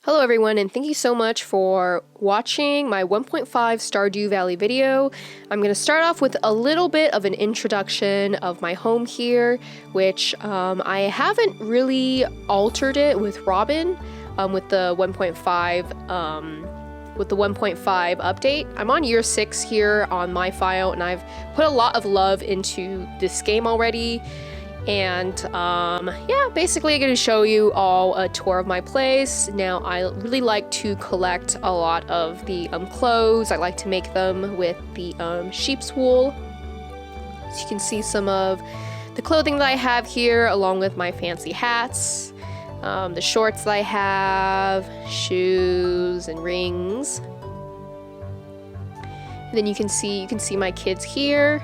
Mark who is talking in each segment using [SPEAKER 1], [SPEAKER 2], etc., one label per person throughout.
[SPEAKER 1] Hello everyone, and thank you so much for watching my 1.5 Stardew Valley video. I'm going to start off with a little bit of an introduction of my home here, which I haven't really altered it with Robin with the 1.5 update. I'm on year 6 here on my file, and I've put a lot of love into this game already. And yeah, basically I'm going to show you all a tour of my place. Now, I really like to collect a lot of the clothes. I like to make them with the sheep's wool. So you can see some of the clothing that I have here, along with my fancy hats, the shorts that I have, shoes and rings. And then you can see my kids here.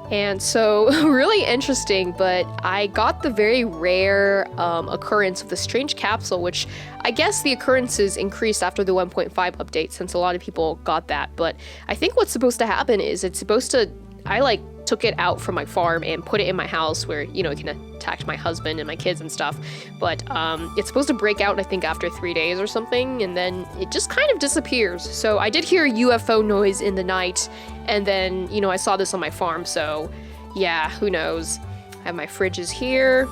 [SPEAKER 1] And so, really interesting, but I got the very rare occurrence of the strange capsule, which I guess the occurrences increased after the 1.5 update, since a lot of people got that. But I think what's supposed to happen is I took it out from my farm and put it in my house where, you know, it can attack my husband and my kids and stuff. But it's supposed to break out, I think, after 3 days or something, and then it just kind of disappears. So I did hear a UFO noise in the night, and then, you know, I saw this on my farm, so yeah, who knows. I have my fridges here.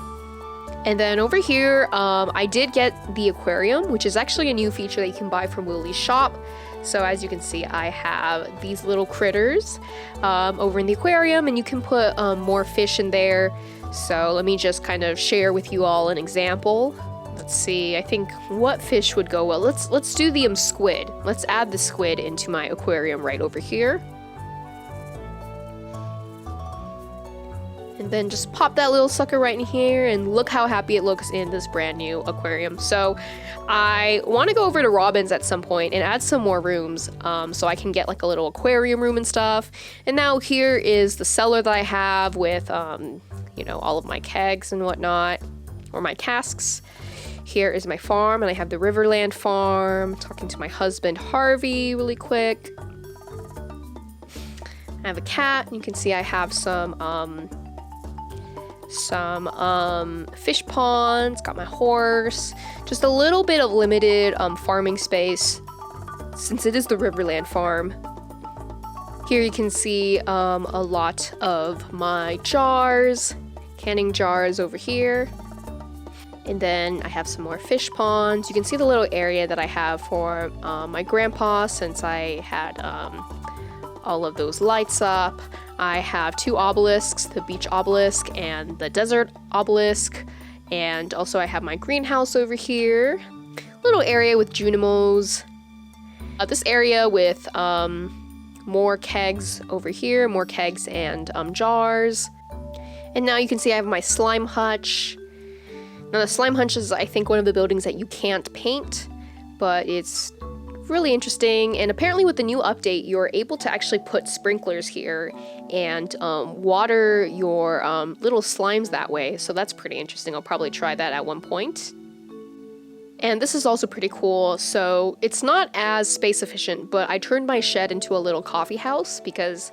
[SPEAKER 1] And then over here, I did get the aquarium, which is actually a new feature that you can buy from Willie's shop. So as you can see, I have these little critters over in the aquarium, and you can put more fish in there. So let me just kind of share with you all an example. Let's see, I think what fish would go well. Let's do the squid. Let's add the squid into my aquarium right over here. And then just pop that little sucker right in here, and look how happy it looks in this brand new aquarium. So I want to go over to Robin's at some point and add some more rooms so I can get like a little aquarium room and stuff. And now here is the cellar that I have with, you know, all of my kegs and whatnot, or my casks. Here is my farm, and I have the Riverland farm. Talking to my husband Harvey really quick. I have a cat. You can see I have some fish ponds, got my horse, just a little bit of limited farming space since it is the Riverland farm. Here you can see a lot of my jars, canning jars over here. And then I have some more fish ponds. You can see the little area that I have for my grandpa, since I had all of those lights up. I have 2 obelisks, the beach obelisk and the desert obelisk. And also I have my greenhouse over here. Little area with junimos. This area with more kegs over here, more kegs and jars. And now you can see I have my slime hutch. Now the slime hutch is, I think, one of the buildings that you can't paint, but it's really interesting. And apparently with the new update, you're able to actually put sprinklers here and water your little slimes that way. So that's pretty interesting. I'll probably try that at one point. And this is also pretty cool. So it's not as space efficient, but I turned my shed into a little coffee house because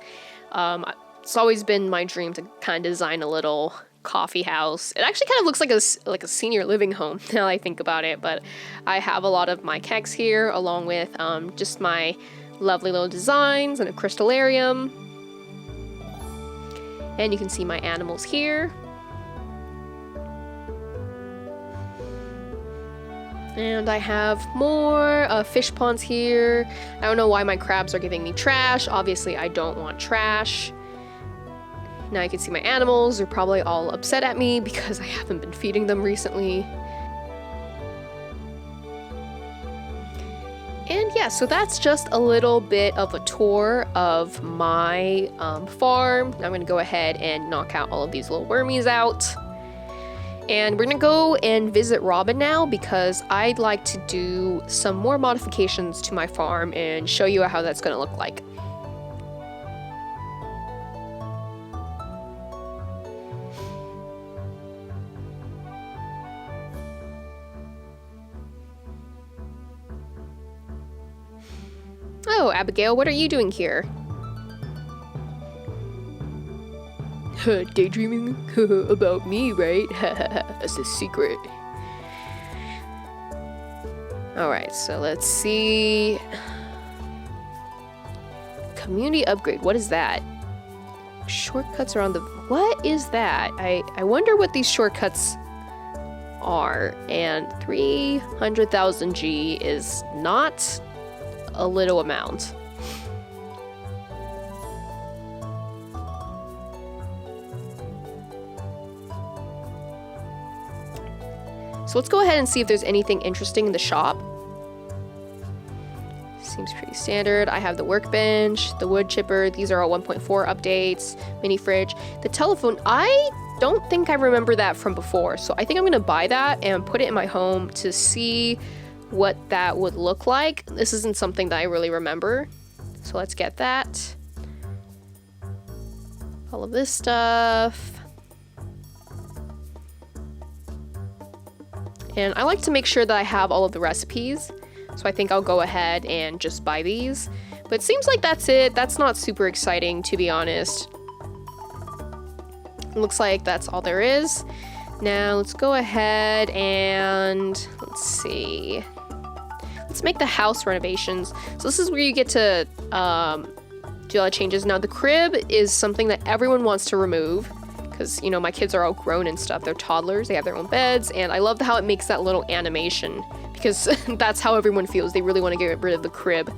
[SPEAKER 1] it's always been my dream to kind of design a little coffee house. It actually kind of looks like a senior living home now I think about it, but I have a lot of my kegs here, along with just my lovely little designs and a crystallarium. And you can see my animals here. And I have more fish ponds here. I don't know why my crabs are giving me trash. Obviously I don't want trash. Now you can see my animals. They're probably all upset at me because I haven't been feeding them recently. And yeah, so that's just a little bit of a tour of my farm. Now I'm going to go ahead and knock out all of these little wormies out. And we're going to go and visit Robin now, because I'd like to do some more modifications to my farm and show you how that's going to look like. Oh, Abigail, what are you doing here? Daydreaming about me, right? That's a secret. Alright, so let's see. Community upgrade, what is that? Shortcuts around the... What is that? I wonder what these shortcuts are. And 300,000 G is not a little amount. So let's go ahead and see if there's anything interesting in the shop. Seems pretty standard. I have the workbench, the wood chipper. These are all 1.4 updates. Mini fridge. The telephone, I don't think I remember that from before. So I think I'm going to buy that and put it in my home to see what that would look like. This isn't something that I really remember. So let's get that. All of this stuff. And I like to make sure that I have all of the recipes. So I think I'll go ahead and just buy these. But it seems like that's it. That's not super exciting, to be honest. It looks like that's all there is. Now let's go ahead and let's see. Let's make the house renovations. So this is where you get to do all the changes. Now the crib is something that everyone wants to remove. Because, you know, my kids are all grown and stuff. They're toddlers. They have their own beds. And I love how it makes that little animation. Because that's how everyone feels. They really want to get rid of the crib.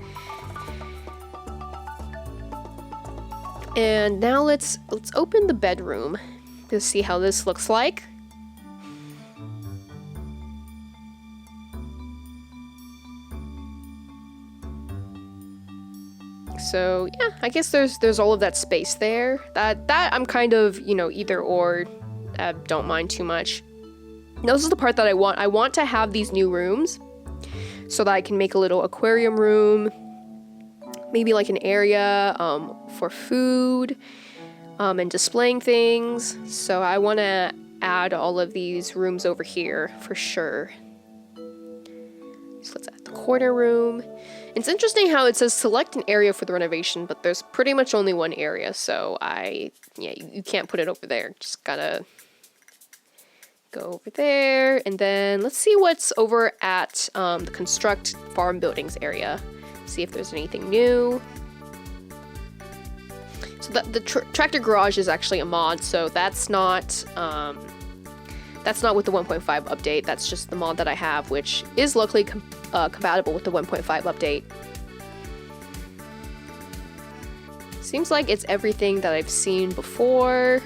[SPEAKER 1] And now let's open the bedroom to see how this looks like. So yeah, I guess there's all of that space there. That I'm kind of, you know, either or. Don't mind too much. Now, this is the part that I want. I want to have these new rooms so that I can make a little aquarium room, maybe like an area for food and displaying things. So I want to add all of these rooms over here for sure. So let's add the corner room. It's interesting how it says select an area for the renovation, but there's pretty much only one area. So you can't put it over there. Just gotta go over there. And then let's see what's over at the construct farm buildings area. See if there's anything new. So the tractor garage is actually a mod, so that's not with the 1.5 update. That's just the mod that I have, which is luckily compatible with the 1.5 update. Seems like it's everything that I've seen before.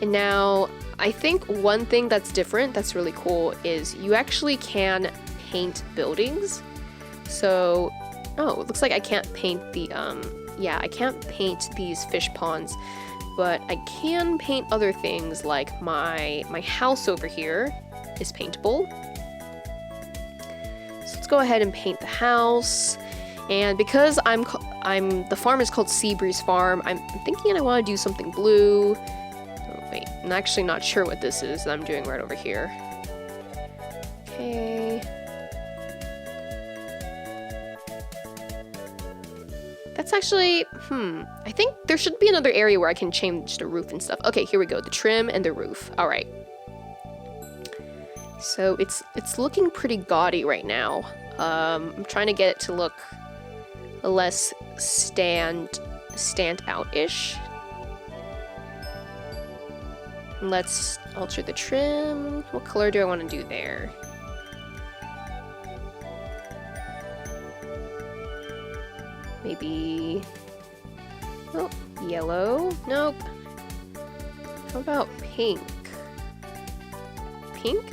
[SPEAKER 1] And now I think one thing that's different, that's really cool, is you actually can paint buildings. So, oh, it looks like I can't paint the, I can't paint these fish ponds, but I can paint other things like my house over here is paintable. So let's go ahead and paint the house. And because the farm is called Seabreeze Farm, I'm thinking I want to do something blue. Oh, wait, I'm actually not sure what this is that I'm doing right over here. Okay. That's actually, I think there should be another area where I can change the roof and stuff. Okay, here we go, the trim and the roof. All right. So it's looking pretty gaudy right now. I'm trying to get it to look less stand out-ish. Let's alter the trim. What color do I want to do there? Maybe, oh, yellow? Nope. How about pink? Pink?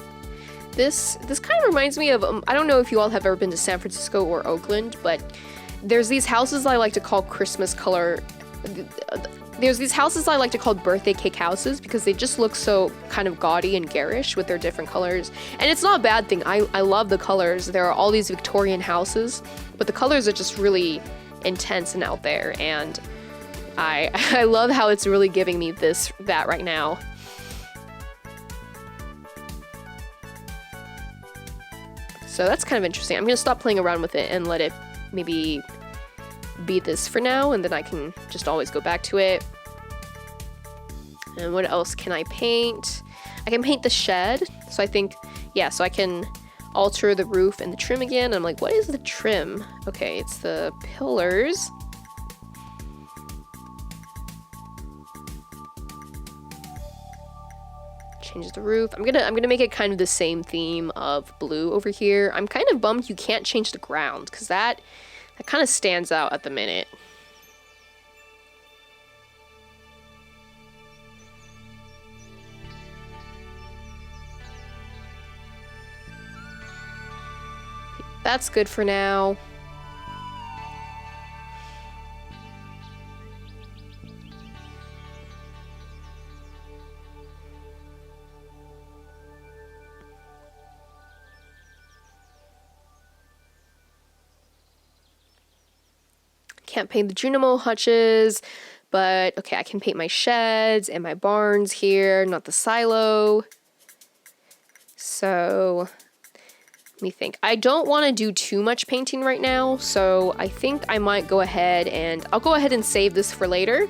[SPEAKER 1] This kind of reminds me of, I don't know if you all have ever been to San Francisco or Oakland, but there's these houses I like to call Christmas color. There's these houses I like to call birthday cake houses because they just look so kind of gaudy and garish with their different colors. And it's not a bad thing. I love the colors. There are all these Victorian houses, but the colors are just really intense and out there, and I love how it's really giving me that right now. So that's kind of interesting. I'm gonna stop playing around with it and let it maybe be this for now, and then I can just always go back to it. And what else can I paint? I can paint the shed. So I think, yeah, so I can alter the roof and the trim again. I'm like, what is the trim? Okay, it's the pillars. Change the roof. I'm gonna make it kind of the same theme of blue over here. I'm kind of bummed you can't change the ground because that kind of stands out at the minute. That's good for now. Can't paint the Junimo hutches, but okay, I can paint my sheds and my barns here, not the silo. So let me think. I don't want to do too much painting right now, so I think I might go ahead and I'll go ahead and save this for later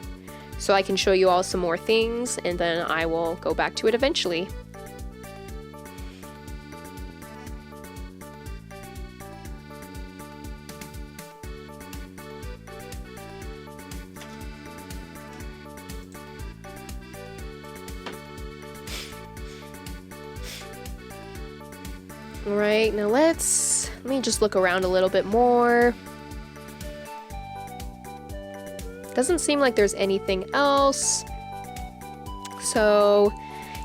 [SPEAKER 1] so I can show you all some more things, and then I will go back to it eventually. Alright, now let me just look around a little bit more. Doesn't seem like there's anything else. So,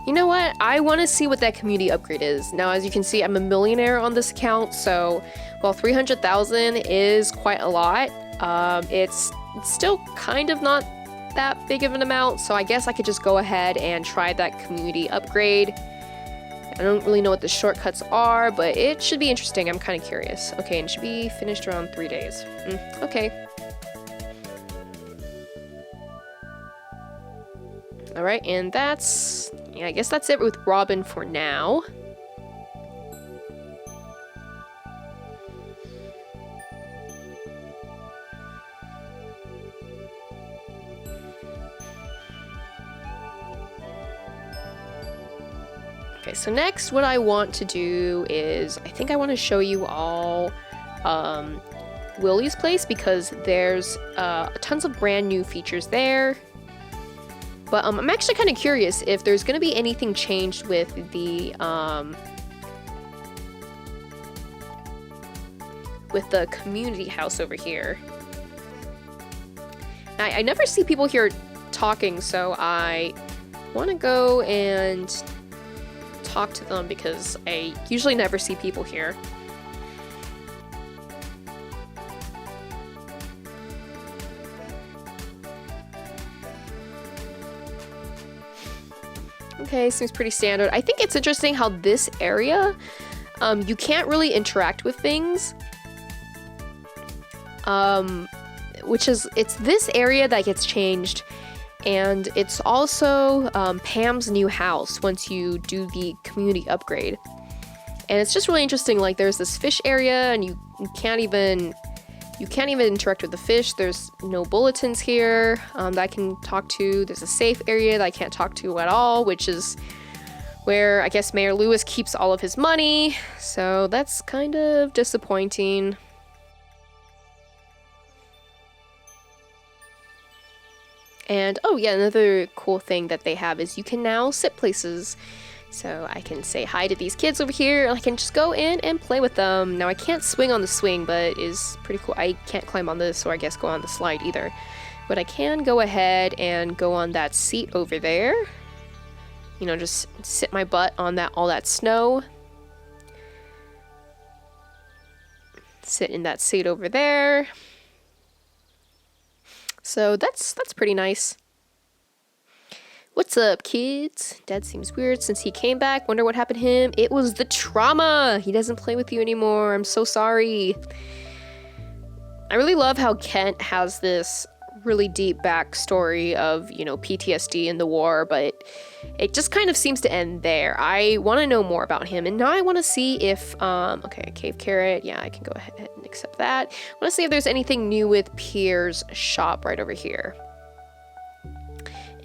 [SPEAKER 1] you know what? I want to see what that community upgrade is. Now, as you can see, I'm a millionaire on this account, so while 300,000 is quite a lot, it's still kind of not that big of an amount, so I guess I could just go ahead and try that community upgrade. I don't really know what the shortcuts are, but it should be interesting. I'm kind of curious. Okay, and it should be finished around 3 days. Okay. Alright, and that's... yeah, I guess that's it with Robin for now. Okay, so next what I want to do is, I think I want to show you all Willie's place, because there's tons of brand new features there. But I'm actually kind of curious if there's going to be anything changed with the community house over here. I never see people here talking, so I want to go and talk to them because I usually never see people here. Okay, seems pretty standard. I think it's interesting how this area, you can't really interact with things. It's this area that gets changed, and it's also Pam's new house once you do the community upgrade. And it's just really interesting, like there's this fish area and you can't even interact with the fish. There's no bulletins here that I can talk to. There's a safe area that I can't talk to at all, which is where I guess Mayor Lewis keeps all of his money. So that's kind of disappointing. And oh yeah, another cool thing that they have is you can now sit places. So I can say hi to these kids over here, and I can just go in and play with them. Now I can't swing on the swing, but it's pretty cool. I can't climb on this, or I guess go on the slide either. But I can go ahead and go on that seat over there. You know, just sit my butt on all that snow. Sit in that seat over there. So that's pretty nice. What's up, kids? Dad seems weird since he came back. Wonder what happened to him. It was the trauma. He doesn't play with you anymore. I'm so sorry. I really love how Kent has this really deep backstory of, you know, PTSD in the war, but it just kind of seems to end there. I want to know more about him, and now I want to see if, okay, cave carrot, yeah, I can go ahead and accept that. I want to see if there's anything new with Pierre's shop right over here.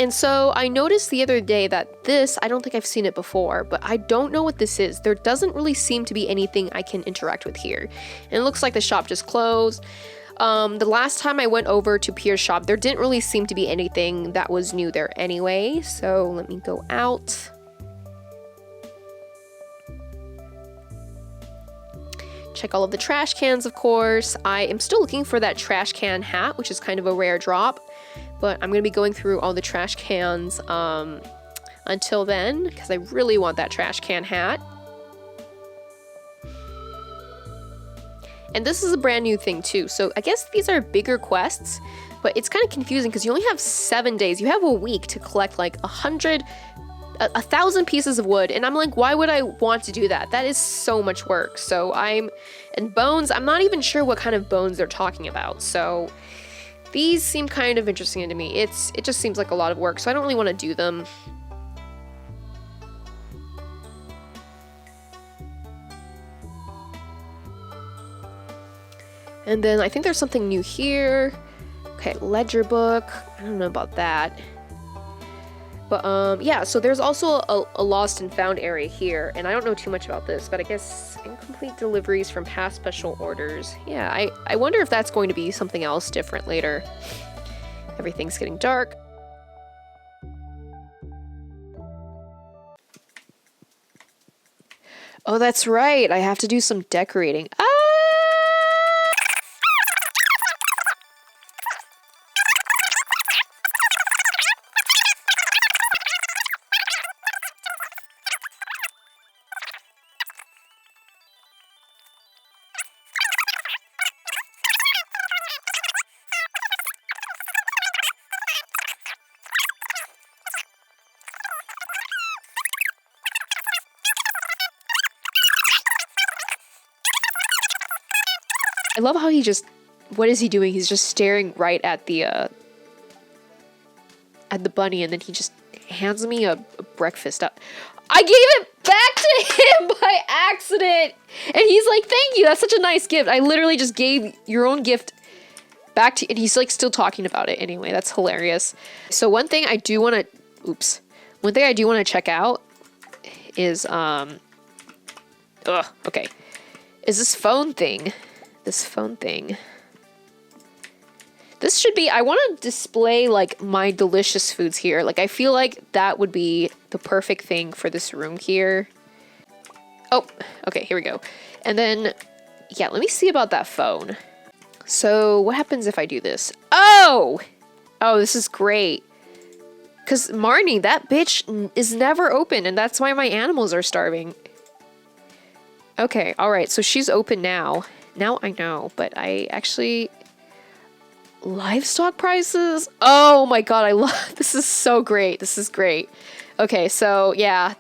[SPEAKER 1] And so I noticed the other day that this, I don't think I've seen it before, but I don't know what this is. There doesn't really seem to be anything I can interact with here. And it looks like the shop just closed. The last time I went over to Pierre's shop, there didn't really seem to be anything that was new there anyway. So let me go out. Check all of the trash cans, of course. I am still looking for that trash can hat, which is kind of a rare drop. But I'm going to be going through all the trash cans until then, because I really want that trash can hat. And this is a brand new thing too. So I guess these are bigger quests, but it's kind of confusing because you only have 7 days. You have a week to collect like 1,000 pieces of wood. And I'm like, why would I want to do that? That is so much work. And bones, I'm not even sure what kind of bones they're talking about. So these seem kind of interesting to me. It just seems like a lot of work, so I don't really want to do them. And then I think there's something new here. Okay, ledger book. I don't know about that. But yeah, so there's also a lost and found area here, and I don't know too much about this, but I guess incomplete deliveries from past special orders. Yeah, I wonder if that's going to be something else different later. Everything's getting dark. Oh, that's right. I have to do some decorating. Ah! I love how what is he doing? He's just staring right at the bunny, and then he just hands me a breakfast up. I gave it back to him by accident! And he's like, thank you, that's such a nice gift. I literally just gave your own gift back to you, and he's like still talking about it anyway. That's hilarious. So one thing I do want to check out is, okay. Is this phone thing. This should be, I want to display like my delicious foods here. Like I feel like that would be the perfect thing for this room here. Oh, okay, here we go. And then, yeah, let me see about that phone. So what happens if I do this? Oh, this is great. Because Marnie, that bitch is never open, and that's why my animals are starving. Okay, all right, so she's open now. Now I know, but I actually... Livestock prices? Oh my god, this is so great. This is great. Okay, so yeah,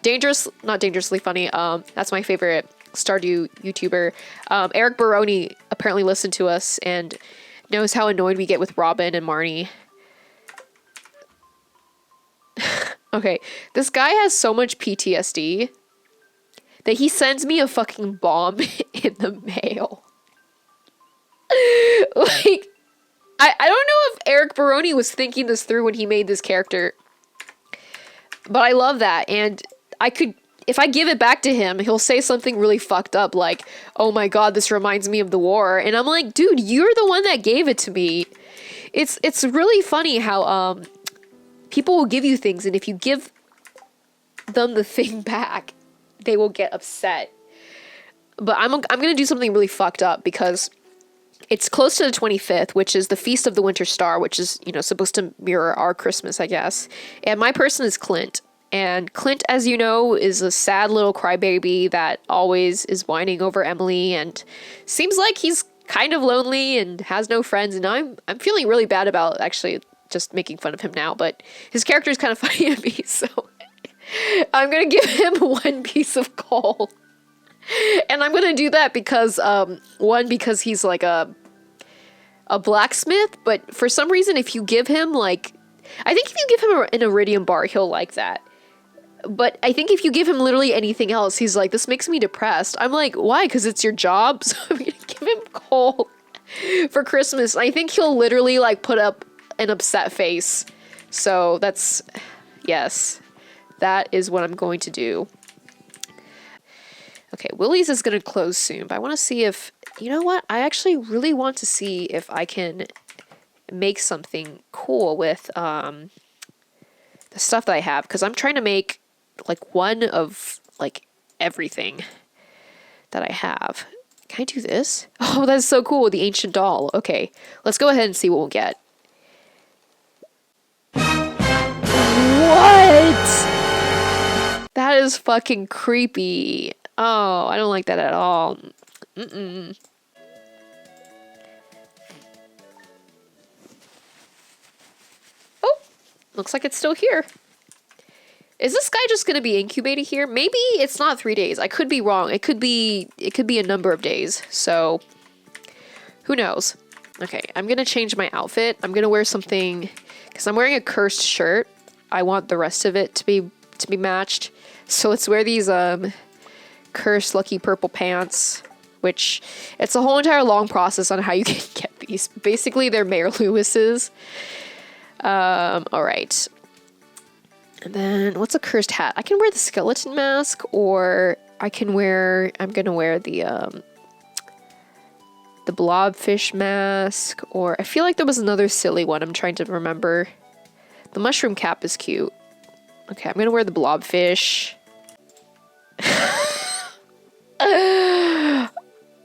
[SPEAKER 1] not dangerously funny. That's my favorite Stardew YouTuber. Eric Baroni apparently listened to us and knows how annoyed we get with Robin and Marnie. Okay, this guy has so much PTSD that he sends me a fucking bomb in the mail. Like, I don't know if Eric Baroni was thinking this through when he made this character, but I love that. And if I give it back to him, he'll say something really fucked up like, oh my god, this reminds me of the war. And I'm like, dude, you're the one that gave it to me. It's really funny how people will give you things, and if you give them the thing back, they will get upset. But I'm gonna do something really fucked up because it's close to the 25th, which is the Feast of the Winter Star, which is, supposed to mirror our Christmas, I guess. And my person is Clint. And Clint, as you know, is a sad little crybaby that always is whining over Emily and seems like he's kind of lonely and has no friends. And I'm feeling really bad about actually just making fun of him now, but his character is kind of funny to me, so I'm going to give him 1 piece of coal. And I'm going to do that because, because he's like a blacksmith, but for some reason, if you give him I think if you give him an iridium bar, he'll like that. But I think if you give him literally anything else, he's like, this makes me depressed. I'm like, why? Because it's your job? So I'm going to give him coal for Christmas. I think he'll literally put up an upset face. So that's, yes, that is what I'm going to do. Okay, Willie's is going to close soon, but I want to see if, you know what? I actually really want to see if I can make something cool with the stuff that I have, because I'm trying to make like one of like everything that I have. Can I do this? Oh, that's so cool, the ancient doll. Okay, let's go ahead and see what we'll get. What? That is fucking creepy. Oh, I don't like that at all. Mm-mm. Oh, looks like it's still here. Is this guy just gonna be incubated here? Maybe it's not 3 days. I could be wrong. It could be a number of days. So who knows? Okay, I'm gonna change my outfit. I'm gonna wear something because I'm wearing a cursed shirt. I want the rest of it to be matched. So let's wear these cursed lucky purple pants, which it's a whole entire long process on how you can get these. Basically, they're Mayor Lewis's. All right. And then what's a cursed hat? I can wear the skeleton mask, or I'm gonna wear the blobfish mask, or I feel like there was another silly one I'm trying to remember. The mushroom cap is cute. Okay, I'm gonna wear the blobfish.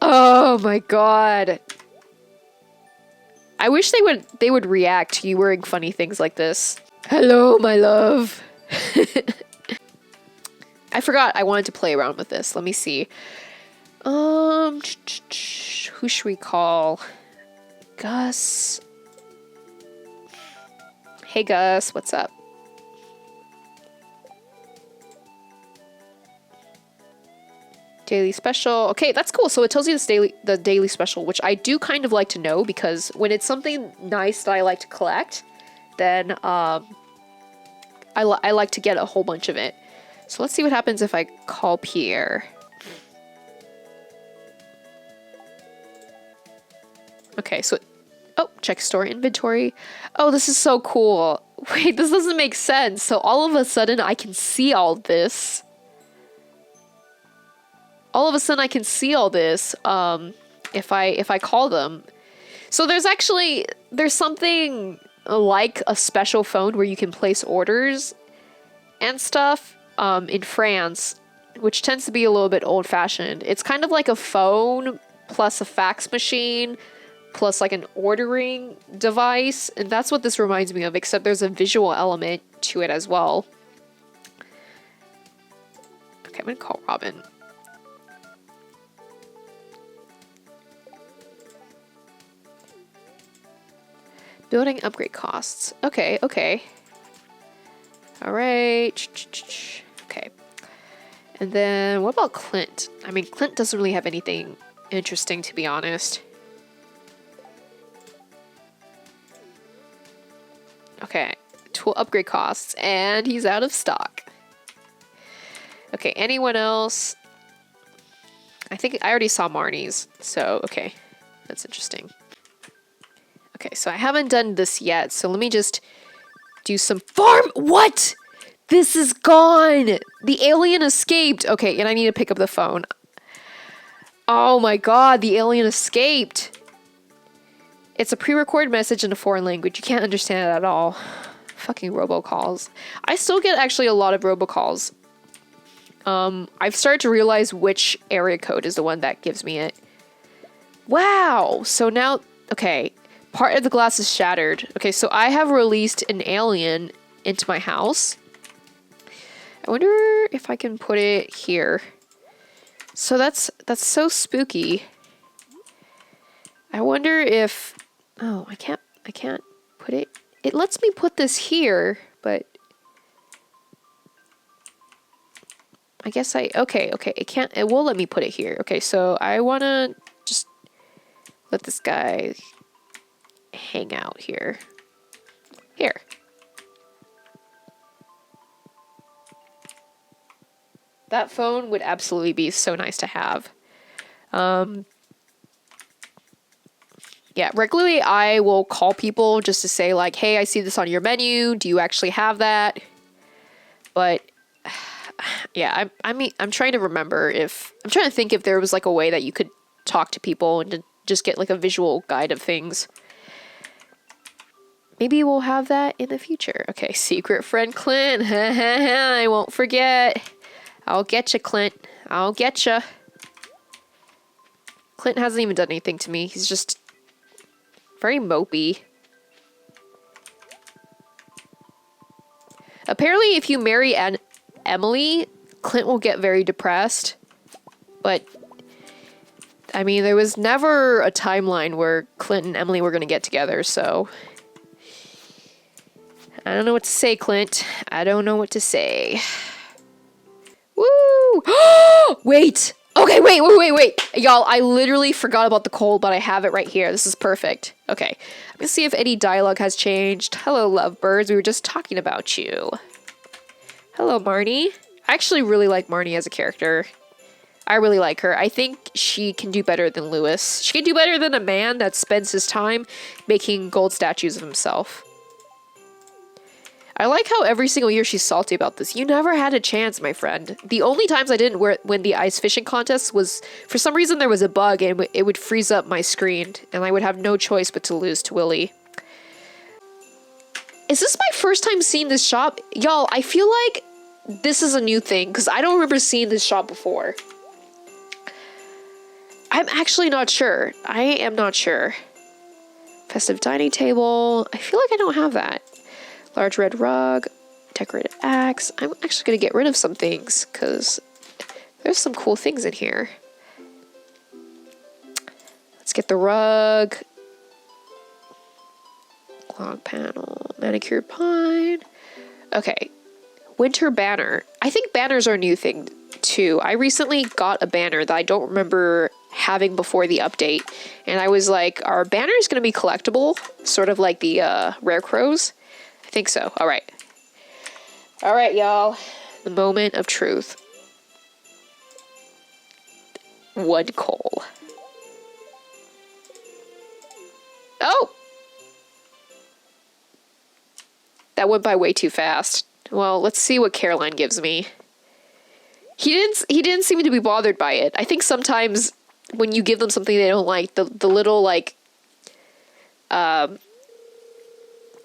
[SPEAKER 1] Oh my god. I wish they would react to you wearing funny things like this. Hello, my love. I forgot I wanted to play around with this. Let me see. Who should we call? Gus. Hey Gus, what's up? Daily special. Okay, that's cool. So it tells you the daily special, which I do kind of like to know, because when it's something nice that I like to collect, then I like to get a whole bunch of it. So let's see what happens if I call Pierre. Okay, so oh, check store inventory. Oh, this is so cool. Wait, this doesn't make sense. So all of a sudden I can see all this. All of a sudden I can see all this if I call them. So there's something like a special phone where you can place orders and stuff in France, which tends to be a little bit old-fashioned. It's kind of like a phone plus a fax machine plus like an ordering device, and that's what this reminds me of, except there's a visual element to it as well. Okay, I'm gonna call Robin. Building upgrade costs. Okay, okay. All right. Okay. And then what about Clint? I mean, Clint doesn't really have anything interesting, to be honest. Okay. Tool upgrade costs, and he's out of stock. Okay, anyone else? I think I already saw Marnie's, so okay. That's interesting. Okay, so I haven't done this yet, so let me just do some farm. What? This is gone. The alien escaped. Okay, and I need to pick up the phone. Oh my god, the alien escaped. It's a pre-recorded message in a foreign language. You can't understand it at all. Fucking robocalls. I still get actually a lot of robocalls. I've started to realize which area code is the one that gives me it. Wow. So now, okay. Part of the glass is shattered. Okay, so I have released an alien into my house. I wonder if I can put it here. So that's so spooky. I wonder if, oh, I can't put it. It lets me put this here, but I guess okay, it will let me put it here. Okay, so I want to just let this guy hang out here. Here. That phone would absolutely be so nice to have. Yeah, Yeah, regularly I will call people just to say like, hey, I see this on your menu. Do you actually have that? But yeah, I'm trying to remember if, I'm trying to think if there was like a way that you could talk to people and to just get like a visual guide of things. Maybe we'll have that in the future. Okay, secret friend Clint. I won't forget. I'll get you, Clint. I'll get you. Clint hasn't even done anything to me. He's just very mopey. Apparently, if you marry Emily, Clint will get very depressed. But, I mean, there was never a timeline where Clint and Emily were going to get together, so... I don't know what to say, Clint. I don't know what to say. Woo! Wait! Okay, wait. Y'all, I literally forgot about the coal, but I have it right here. This is perfect. Okay. I'm gonna see if any dialogue has changed. Hello, lovebirds. We were just talking about you. Hello, Marnie. I actually really like Marnie as a character. I really like her. I think she can do better than Lewis. She can do better than a man that spends his time making gold statues of himself. I like how every single year she's salty about this. You never had a chance, my friend. The only times I didn't win the ice fishing contest was, for some reason there was a bug and it would freeze up my screen and I would have no choice but to lose to Willy. Is this my first time seeing this shop? Y'all, I feel like this is a new thing because I don't remember seeing this shop before. I'm actually not sure. I am not sure. Festive dining table. I feel like I don't have that. Large red rug, decorated axe. I'm actually going to get rid of some things because there's some cool things in here. Let's get the rug. Log panel, manicured pine. Okay, winter banner. I think banners are a new thing too. I recently got a banner that I don't remember having before the update. And I was like, are banners going to be collectible? Sort of like the rare crows? I think so. All right. All right, y'all. The moment of truth. Wood coal. Oh! That went by way too fast. Well, let's see what Caroline gives me. He didn't seem to be bothered by it. I think sometimes when you give them something they don't like, the little like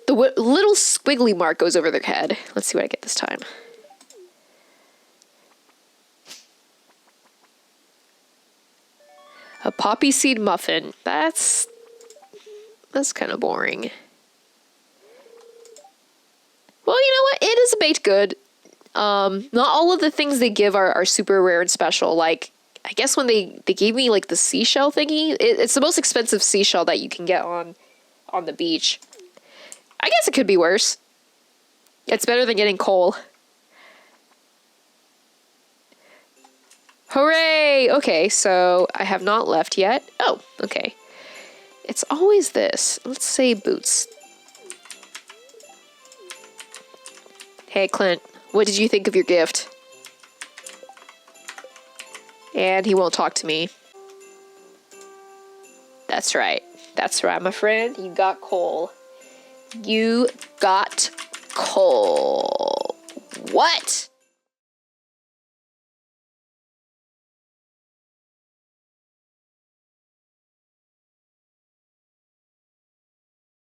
[SPEAKER 1] little squiggly mark goes over their head. Let's see what I get this time. A poppy seed muffin. That's kind of boring. Well, you know what? It is a baked good. Not all of the things they give are super rare and special. Like, I guess when they gave me like the seashell thingy, it's the most expensive seashell that you can get on the beach. I guess it could be worse. It's better than getting coal. Hooray! Okay, so I have not left yet. Oh, okay. It's always this. Let's say boots. Hey, Clint, what did you think of your gift? And he won't talk to me. That's right. That's right, my friend. You got coal. You got coal. What?